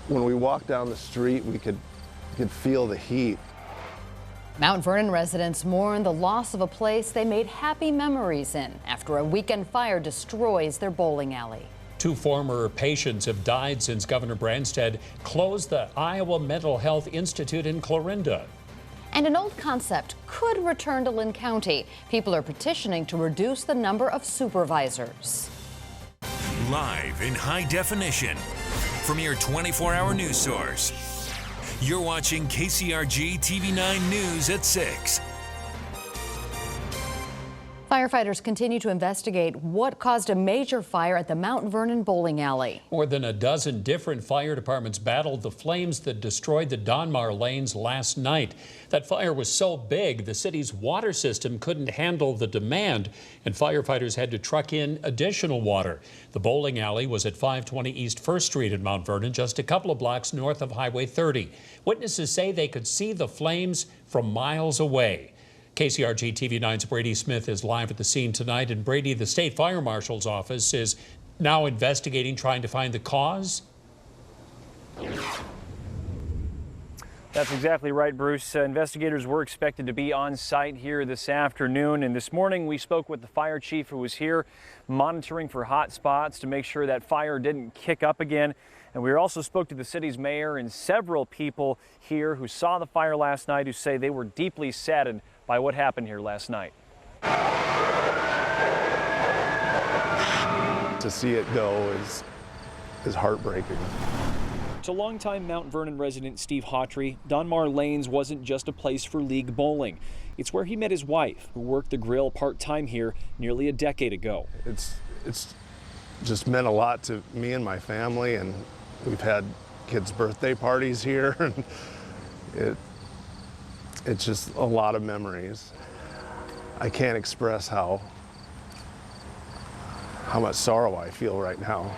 when we walked down the street, we could feel the heat. Mount Vernon residents mourn the loss of a place they made happy memories in after a weekend fire destroys their bowling alley. 2 former patients have died since Governor Branstad closed the Iowa Mental Health Institute in Clarinda. And an old concept could return to Lynn County. People are petitioning to reduce the number of supervisors. Live in high definition from your 24-hour news source. You're watching KCRG TV9 News at 6. Firefighters continue to investigate what caused a major fire at the Mount Vernon bowling alley. More than a dozen different fire departments battled the flames that destroyed the Donmar lanes last night. That fire was so big, the city's water system couldn't handle the demand, and firefighters had to truck in additional water. The bowling alley was at 520 East 1st Street in Mount Vernon, just a couple of blocks north of Highway 30. Witnesses say they could see the flames from miles away. KCRG TV9's Brady Smith is live at the scene tonight. And Brady, the state fire marshal's office is now investigating, trying to find the cause. That's exactly right, Bruce. Investigators were expected to be on site here this afternoon. And this morning we spoke with the fire chief who was here monitoring for hot spots to make sure that fire didn't kick up again. And we also spoke to the city's mayor and several people here who saw the fire last night who say they were deeply saddened by what happened here last night. To see it go is heartbreaking. To longtime Mount Vernon resident Steve Hawtrey, Donmar Lanes wasn't just a place for league bowling. It's where he met his wife, who worked the grill part-time here nearly a decade ago. It's just meant a lot to me and my family, and we've had kids' birthday parties here, and it's just a lot of memories. I can't express how much sorrow I feel right now.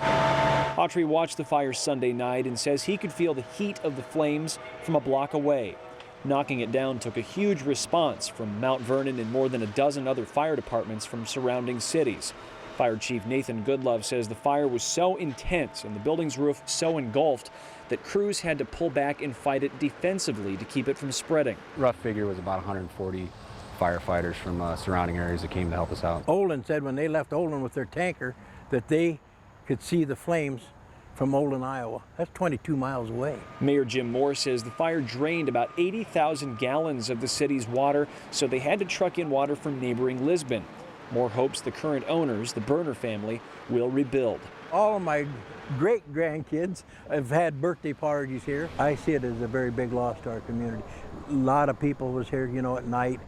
Hawtrey watched the fire Sunday night and says he could feel the heat of the flames from a block away. Knocking it down took a huge response from Mount Vernon and more than a dozen other fire departments from surrounding cities. Fire Chief Nathan Goodlove says the fire was so intense and the building's roof so engulfed that crews had to pull back and fight it defensively to keep it from spreading. Rough figure was about 140 firefighters from surrounding areas that came to help us out. Olin said when they left Olin with their tanker that they could see the flames from Olin, Iowa. That's 22 miles away. Mayor Jim Moore says the fire drained about 80,000 gallons of the city's water, so they had to truck in water from neighboring Lisbon. Moore hopes the current owners, the Burner family, will rebuild. All of my great-grandkids have had birthday parties here. I see it as a very big loss to our community. A lot of people was here, you know, at night.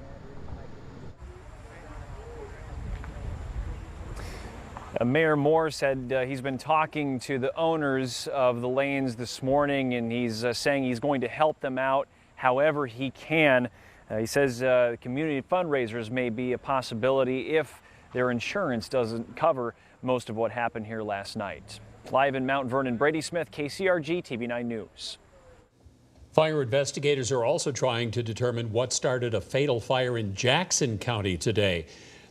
Mayor Moore said he's been talking to the owners of the lanes this morning, and he's saying he's going to help them out however he can. He says community fundraisers may be a possibility if their insurance doesn't cover most of what happened here last night. Live in Mount Vernon, Brady Smith, KCRG TV9 News. Fire investigators are also trying to determine what started a fatal fire in Jackson County today.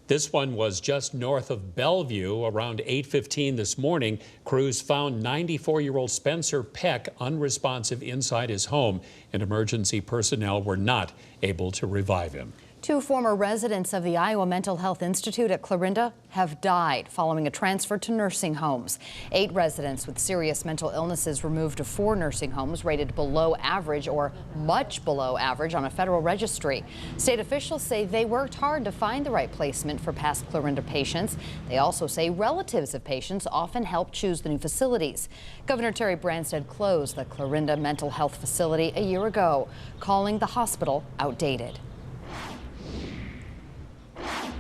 This one was just north of Bellevue around 8:15 this morning. Crews found 94-year-old Spencer Peck unresponsive inside his home, and emergency personnel were not able to revive him. 2 former residents of the Iowa Mental Health Institute at Clarinda have died following a transfer to nursing homes. 8 residents with serious mental illnesses were moved to 4 nursing homes rated below average or much below average on a federal registry. State officials say they worked hard to find the right placement for past Clarinda patients. They also say relatives of patients often help choose the new facilities. Governor Terry Branstad closed the Clarinda Mental Health Facility a year ago, calling the hospital outdated.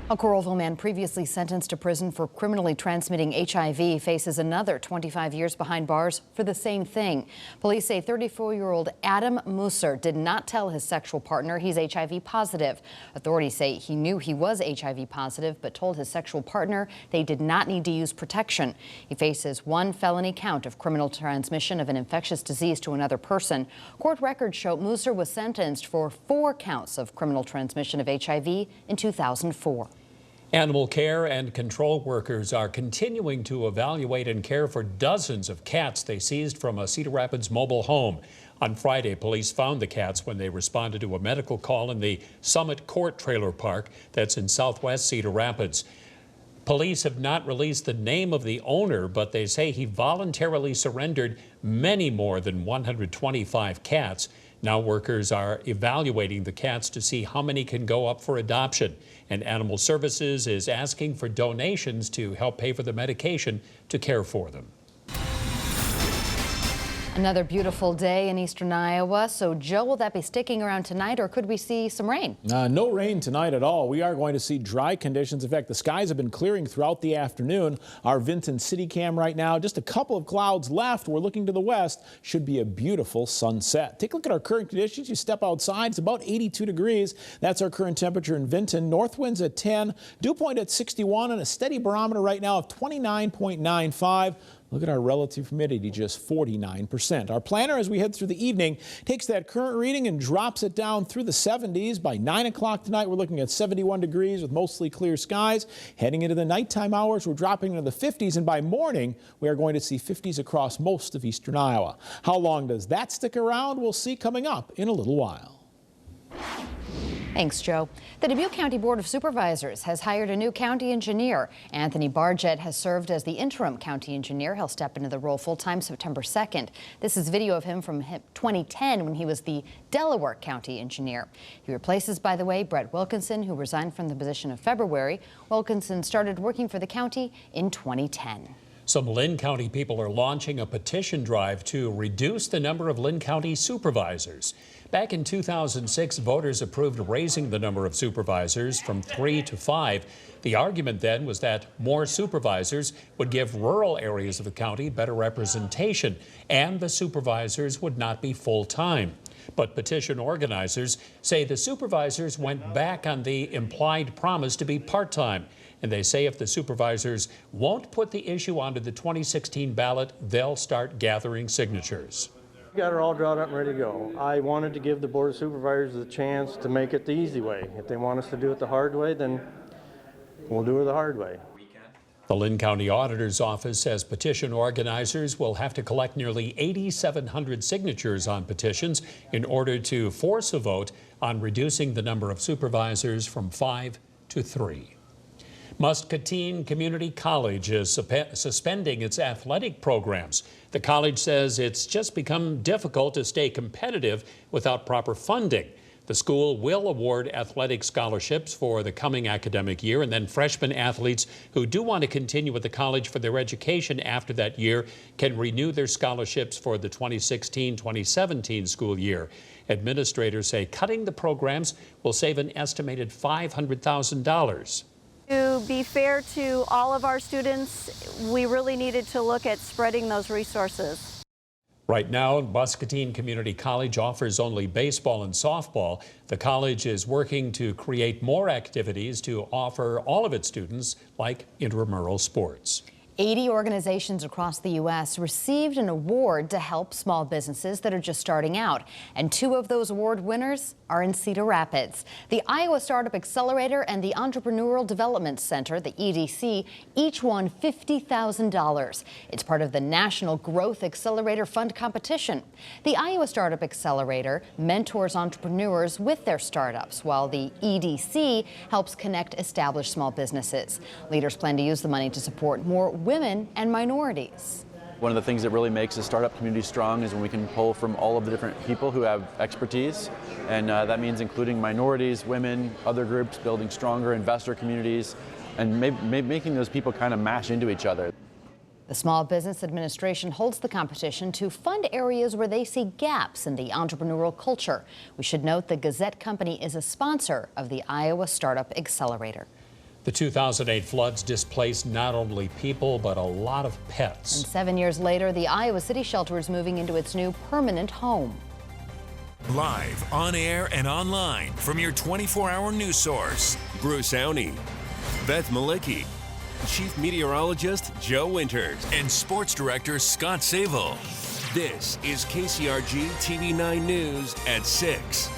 A Coralville man previously sentenced to prison for criminally transmitting HIV faces another 25 years behind bars for the same thing. Police say 34-year-old Adam Musser did not tell his sexual partner he's HIV positive. Authorities say he knew he was HIV positive but told his sexual partner they did not need to use protection. He faces 1 felony count of criminal transmission of an infectious disease to another person. Court records show Musser was sentenced for 4 counts of criminal transmission of HIV in 2004. Animal care and control workers are continuing to evaluate and care for dozens of cats they seized from a Cedar Rapids mobile home. On Friday, police found the cats when they responded to a medical call in the Summit Court Trailer Park that's in southwest Cedar Rapids. Police have not released the name of the owner, but they say he voluntarily surrendered many more than 125 cats. Now workers are evaluating the cats to see how many can go up for adoption. And Animal Services is asking for donations to help pay for the medication to care for them. Another beautiful day in eastern Iowa. So, Joe, will that be sticking around tonight, or could we see some rain? No rain tonight at all. We are going to see dry conditions. In fact, the skies have been clearing throughout the afternoon. Our Vinton City Cam right now, just a couple of clouds left. We're looking to the west. Should be a beautiful sunset. Take a look at our current conditions. You step outside, it's about 82 degrees. That's our current temperature in Vinton. North winds at 10, dew point at 61, and a steady barometer right now of 29.95. Look at our relative humidity, just 49%. Our planner, as we head through the evening, takes that current reading and drops it down through the 70s. By 9 o'clock tonight, we're looking at 71 degrees with mostly clear skies. Heading into the nighttime hours, we're dropping into the 50s, and by morning, we are going to see 50s across most of eastern Iowa. How long does that stick around? We'll see coming up in a little while. Thanks, Joe. The Dubuque County Board of Supervisors has hired a new county engineer. Anthony Bargett has served as the interim county engineer. He'll step into the role full-time September 2nd. This is video of him from 2010 when he was the Delaware County engineer. He replaces, by the way, Brett Wilkinson, who resigned from the position in February. Wilkinson started working for the county in 2010. Some Linn County people are launching a petition drive to reduce the number of Linn County supervisors. Back in 2006, voters approved raising the number of supervisors from 3 to 5. The argument then was that more supervisors would give rural areas of the county better representation, and the supervisors would not be full-time. But petition organizers say the supervisors went back on the implied promise to be part-time. And they say if the supervisors won't put the issue onto the 2016 ballot, they'll start gathering signatures. We got her all drawn up and ready to go. I wanted to give the Board of Supervisors the chance to make it the easy way. If they want us to do it the hard way, then we'll do it the hard way. The Linn County Auditor's Office says petition organizers will have to collect nearly 8,700 signatures on petitions in order to force a vote on reducing the number of supervisors from 5 to 3. Muscatine Community College is suspending its athletic programs. The college says it's just become difficult to stay competitive without proper funding. The school will award athletic scholarships for the coming academic year, and then freshman athletes who do want to continue at the college for their education after that year can renew their scholarships for the 2016-2017 school year. Administrators say cutting the programs will save an estimated $500,000. To be fair to all of our students, we really needed to look at spreading those resources. Right now, Muscatine Community College offers only baseball and softball. The college is working to create more activities to offer all of its students, like intramural sports. 80 organizations across the U.S. received an award to help small businesses that are just starting out. And 2 of those award winners are in Cedar Rapids. The Iowa Startup Accelerator and the Entrepreneurial Development Center, the EDC, each won $50,000. It's part of the National Growth Accelerator Fund competition. The Iowa Startup Accelerator mentors entrepreneurs with their startups, while the EDC helps connect established small businesses. Leaders plan to use the money to support more women and minorities. One of the things that really makes the startup community strong is when we can pull from all of the different people who have expertise, and that means including minorities, women, other groups, building stronger investor communities, and making those people kind of mash into each other. The Small Business Administration holds the competition to fund areas where they see gaps in the entrepreneurial culture. We should note the Gazette Company is a sponsor of the Iowa Startup Accelerator. The 2008 floods displaced not only people, but a lot of pets. And 7 years later, the Iowa City Shelter is moving into its new permanent home. Live, on air, and online from your 24-hour news source. Bruce Owney, Beth Malicki, Chief Meteorologist Joe Winters, and Sports Director Scott Sable. This is KCRG TV9 News at 6.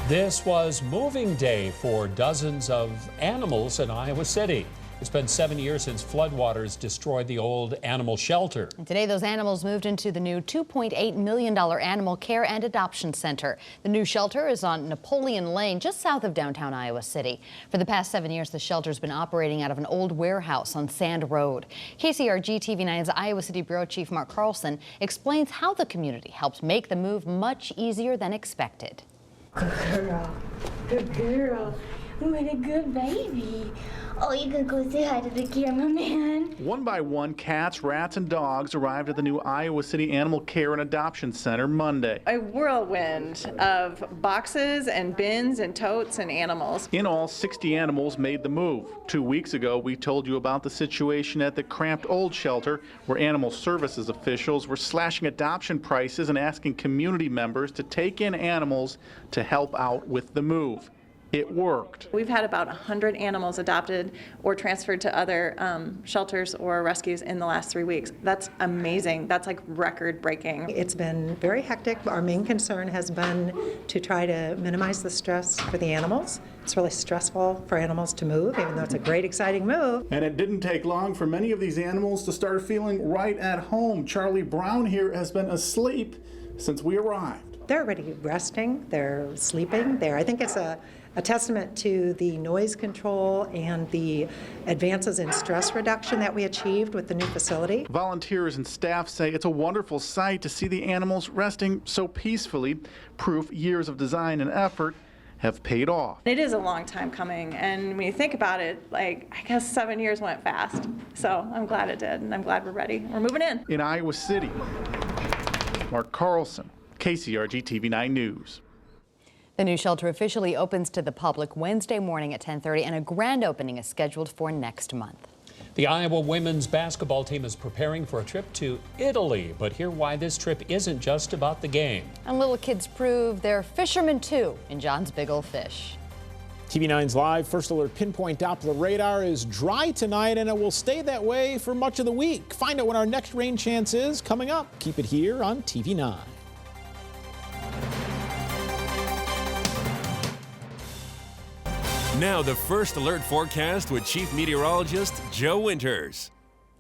This was moving day for dozens of animals in Iowa City. It's been 7 years since floodwaters destroyed the old animal shelter. And today, those animals moved into the new $2.8 million animal care and adoption center. The new shelter is on Napoleon Lane, just south of downtown Iowa City. For the past 7 years, the shelter's been operating out of an old warehouse on Sand Road. KCRG TV9's Iowa City Bureau Chief Mark Carlson explains how the community helped make the move much easier than expected. Good girl. Good girl. What a good baby. Oh, you can go say hi to the cameraman. One by one, cats, rats, and dogs arrived at the new Iowa City Animal Care and Adoption Center Monday. A whirlwind of boxes and bins and totes and animals. In all, 60 animals made the move. 2 weeks ago, we told you about the situation at the cramped old shelter where animal services officials were slashing adoption prices and asking community members to take in animals to help out with the move. It worked. We've had about 100 animals adopted or transferred to other shelters or rescues in the last 3 weeks. That's amazing. That's like record breaking. It's been very hectic. Our main concern has been to try to minimize the stress for the animals. It's really stressful for animals to move, even though it's a great, exciting move. And it didn't take long for many of these animals to start feeling right at home. Charlie Brown here has been asleep since we arrived. They're already resting. They're sleeping. I think it's a testament to the noise control and the advances in stress reduction that we achieved with the new facility. Volunteers and staff say it's a wonderful sight to see the animals resting so peacefully. Proof years of design and effort have paid off. It is a long time coming, and when you think about it, like, I guess 7 years went fast. So I'm glad it did, and I'm glad we're ready. We're moving in. In Iowa City, Mark Carlson, KCRG TV9 News. The new shelter officially opens to the public Wednesday morning at 10:30, and a grand opening is scheduled for next month. The Iowa women's basketball team is preparing for a trip to Italy, but hear why this trip isn't just about the game. And little kids prove they're fishermen too in John's Big Ol' Fish. TV9's live First Alert Pinpoint Doppler radar is dry tonight, and it will stay that way for much of the week. Find out when our next rain chance is coming up. Keep it here on TV9. Now the First Alert forecast with Chief Meteorologist Joe Winters.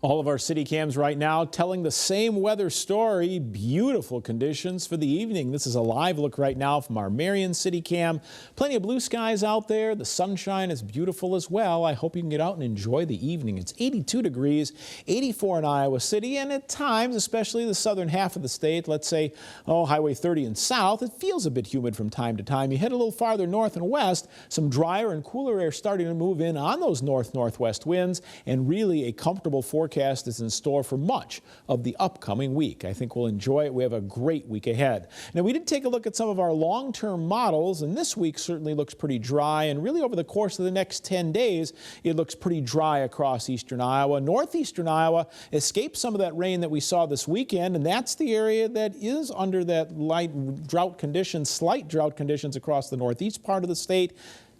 All of our city cams right now telling the same weather story. Beautiful conditions for the evening. This is a live look right now from our Marion City cam. Plenty of blue skies out there. The sunshine is beautiful as well. I hope you can get out and enjoy the evening. It's 82 degrees, 84 in Iowa City, and at times, especially the southern half of the state, let's say, Highway 30 and south, it feels a bit humid from time to time. You head a little farther north and west, some drier and cooler air starting to move in on those north-northwest winds, and really a comfortable forecast is in store for much of the upcoming week. I think we'll enjoy it. We have a great week ahead. Now, we did take a look at some of our long-term models, and this week certainly looks pretty dry, and really over the course of the next 10 days, it looks pretty dry across eastern Iowa. Northeastern Iowa escaped some of that rain that we saw this weekend, and that's the area that is under that light drought conditions, slight drought conditions across the northeast part of the state.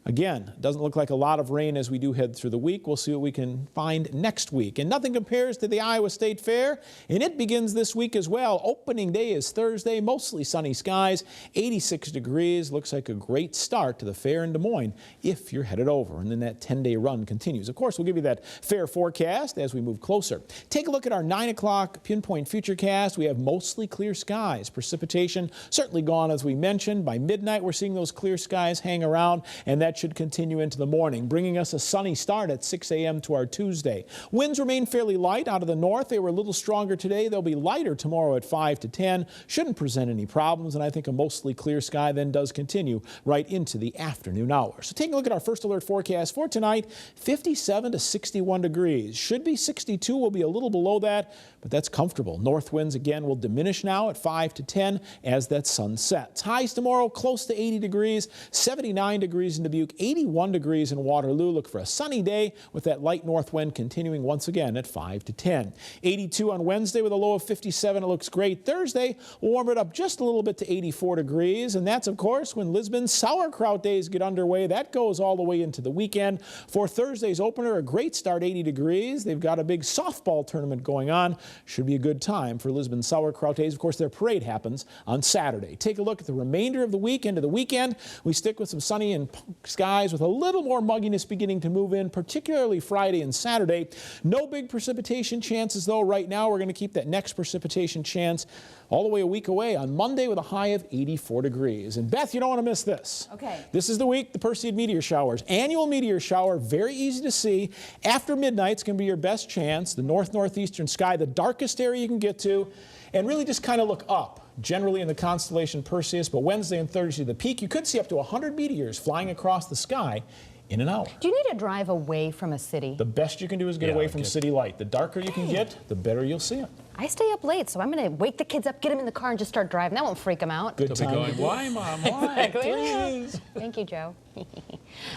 Again, doesn't look like a lot of rain as we do head through the week. We'll see what we can find next week. And nothing compares to the Iowa State Fair, and it begins this week as well. Opening day is Thursday, mostly sunny skies, 86 degrees. Looks like a great start to the fair in Des Moines if you're headed over. And then that 10-day run continues. Of course, we'll give you that fair forecast as we move closer. Take a look at our 9 o'clock pinpoint futurecast. We have mostly clear skies. Precipitation certainly gone, as we mentioned. By midnight, we're seeing those clear skies hang around, and that should continue into the morning, bringing us a sunny start at 6 a.m. to our Tuesday. Winds remain fairly light out of the north. They were a little stronger today. They'll be lighter tomorrow at 5 to 10. Shouldn't present any problems, and I think a mostly clear sky then does continue right into the afternoon hours. So take a look at our First Alert forecast for tonight. 57 to 61 degrees. Should be 62. We'll be a little below that, but that's comfortable. North winds again will diminish now at 5 to 10 as that sun sets. Highs tomorrow close to 80 degrees, 79 degrees in Dubuque. Dubuque, 81 degrees in Waterloo. Look for a sunny day with that light north wind continuing once again at 5 to 10. 82 on Wednesday with a low of 57. It looks great. Thursday, we'll warm it up just a little bit to 84 degrees. And that's, of course, when Lisbon's sauerkraut days get underway. That goes all the way into the weekend. For Thursday's opener, a great start, 80 degrees. They've got a big softball tournament going on. Should be a good time for Lisbon sauerkraut days. Of course, their parade happens on Saturday. Take a look at the remainder of the week into the weekend. We stick with some sunny and skies with a little more mugginess beginning to move in, particularly Friday and Saturday. No big precipitation chances, though. Right now, we're going to keep that next precipitation chance all the way a week away on Monday with a high of 84 degrees. And Beth, you don't want to miss this. Okay. This is the week, the Perseid meteor showers. Annual meteor shower, very easy to see. After midnight's going to be your best chance. The northeastern sky, the darkest area you can get to, and really just kind of look up. Generally in the constellation Perseus, but Wednesday and Thursday, the peak, you could see up to 100 meteors flying across the sky in an hour. Do you need to drive away from a city? The best you can do is get away from city light. The darker you can get, the better you'll see it. I stay up late, so I'm going to wake the kids up, get them in the car, and just start driving. That won't freak them out. Good time. They'll be going, why, Mom? Why? Exactly. Thank you, Joe.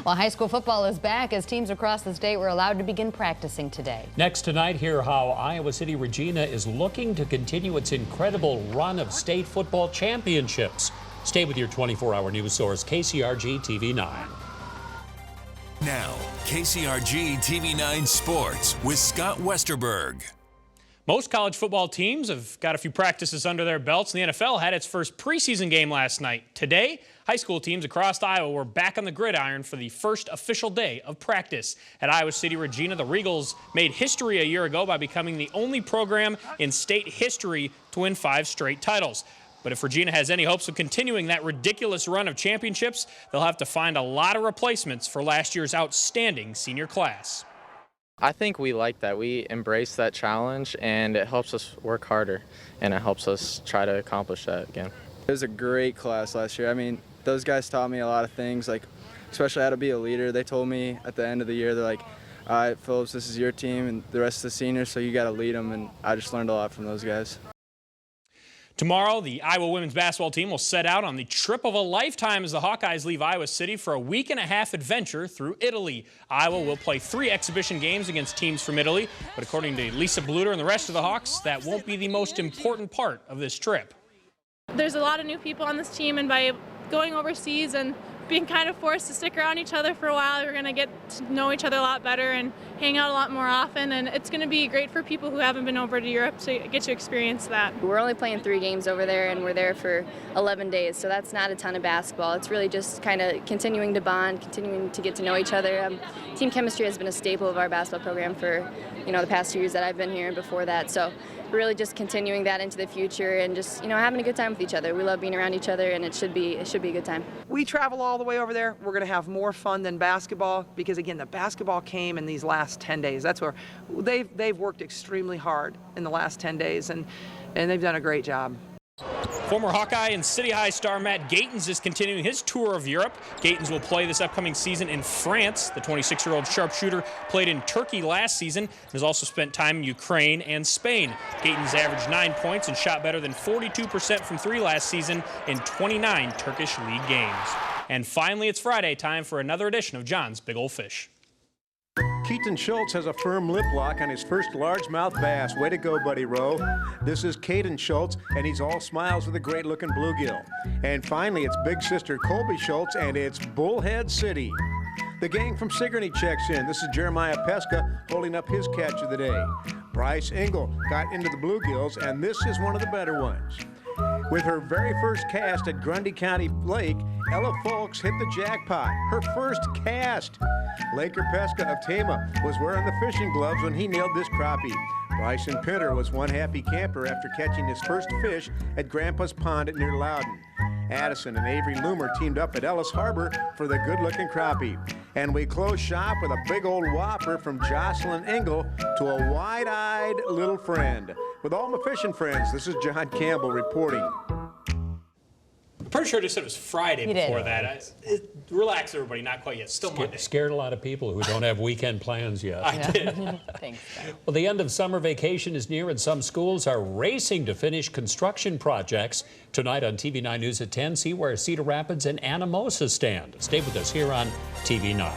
Well, high school football is back as teams across the state were allowed to begin practicing today. Next tonight, hear how Iowa City Regina is looking to continue its incredible run of state football championships. Stay with your 24-hour news source, KCRG TV9. Now, KCRG TV9 Sports with Scott Westerberg. Most college football teams have got a few practices under their belts, and the NFL had its first preseason game last night. Today, high school teams across Iowa were back on the gridiron for the first official day of practice. At Iowa City Regina, the Regals made history a year ago by becoming the only program in state history to win 5 straight titles. But if Regina has any hopes of continuing that ridiculous run of championships, they'll have to find a lot of replacements for last year's outstanding senior class. I think we like that. We embrace that challenge, and it helps us work harder, and it helps us try to accomplish that again. It was a great class last year. I mean, those guys taught me a lot of things, like especially how to be a leader. They told me at the end of the year, they're like, all right, Phillips, this is your team and the rest of the seniors, so you got to lead them, and I just learned a lot from those guys. Tomorrow, the Iowa women's basketball team will set out on the trip of a lifetime as the Hawkeyes leave Iowa City for a week-and-a-half adventure through Italy. Iowa will play 3 exhibition games against teams from Italy, but according to Lisa Bluter and the rest of the Hawks, that won't be the most important part of this trip. There's a lot of new people on this team, and by going overseas and being kind of forced to stick around each other for a while, we're going to get to know each other a lot better and hang out a lot more often, and it's going to be great for people who haven't been over to Europe to get to experience that. We're only playing 3 games over there, and we're there for 11 days, so that's not a ton of basketball. It's really just kind of continuing to bond, continuing to get to know each other. Team chemistry has been a staple of our basketball program for, the past 2 years that I've been here and before that, so we're really just continuing that into the future and just, having a good time with each other. We love being around each other, and it should be a good time. We travel all the way over there. We're going to have more fun than basketball because, again, the basketball came in these last 10 days. That's where they've worked extremely hard in the last 10 days, and they've done a great job. Former Hawkeye and City High star Matt Gatens is continuing his tour of Europe. Gatens will play this upcoming season in France. The 26-year-old sharpshooter played in Turkey last season and has also spent time in Ukraine and Spain. Gatens averaged 9 points and shot better than 42% from 3 last season in 29 Turkish league games. And finally, it's Friday, time for another edition of John's Big Ol' Fish. Keaton Schultz has a firm lip lock on his first largemouth bass. Way to go, Buddy Rowe. This is Caden Schultz, and he's all smiles with a great-looking bluegill. And finally, it's big sister Colby Schultz, and it's Bullhead City. The gang from Sigourney checks in. This is Jeremiah Pesca holding up his catch of the day. Bryce Engel got into the bluegills, and this is one of the better ones. With her very first cast at Grundy County Lake, Ella Folks hit the jackpot, her first cast. Laker Pesca of Tama was wearing the fishing gloves when he nailed this crappie. Bryson Pinter was one happy camper after catching his first fish at Grandpa's Pond near Loudon. Addison and Avery Loomer teamed up at Ellis Harbor for the good-looking crappie. And we close shop with a big old whopper from Jocelyn Engel to a wide-eyed little friend. With all my fishing friends, this is John Campbell reporting. Pretty sure they said it was Friday before that. Relax, everybody. Not quite yet. Still Monday. Scared a lot of people who don't have weekend plans yet. I did. Thanks. Well, the end of summer vacation is near, and some schools are racing to finish construction projects. Tonight on TV9 News at 10, see where Cedar Rapids and Anamosa stand. Stay with us here on TV9.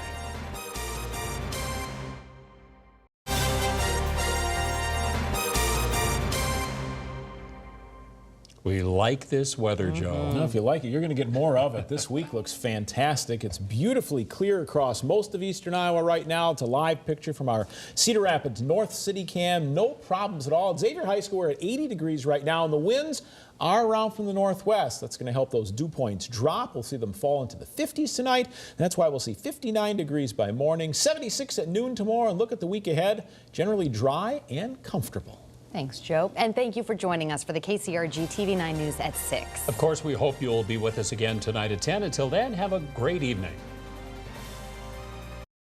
We like this weather, Joe. Well, if you like it, you're going to get more of it. This week looks fantastic. It's beautifully clear across most of eastern Iowa right now. It's a live picture from our Cedar Rapids North City Cam. No problems at all. At Xavier High School, we're at 80 degrees right now, and the winds are around from the northwest. That's going to help those dew points drop. We'll see them fall into the 50s tonight. And that's why we'll see 59 degrees by morning, 76 at noon tomorrow. And look at the week ahead, generally dry and comfortable. Thanks, Joe. And thank you for joining us for the KCRG TV9 News at 6. Of course, we hope you'll be with us again tonight at 10. Until then, have a great evening.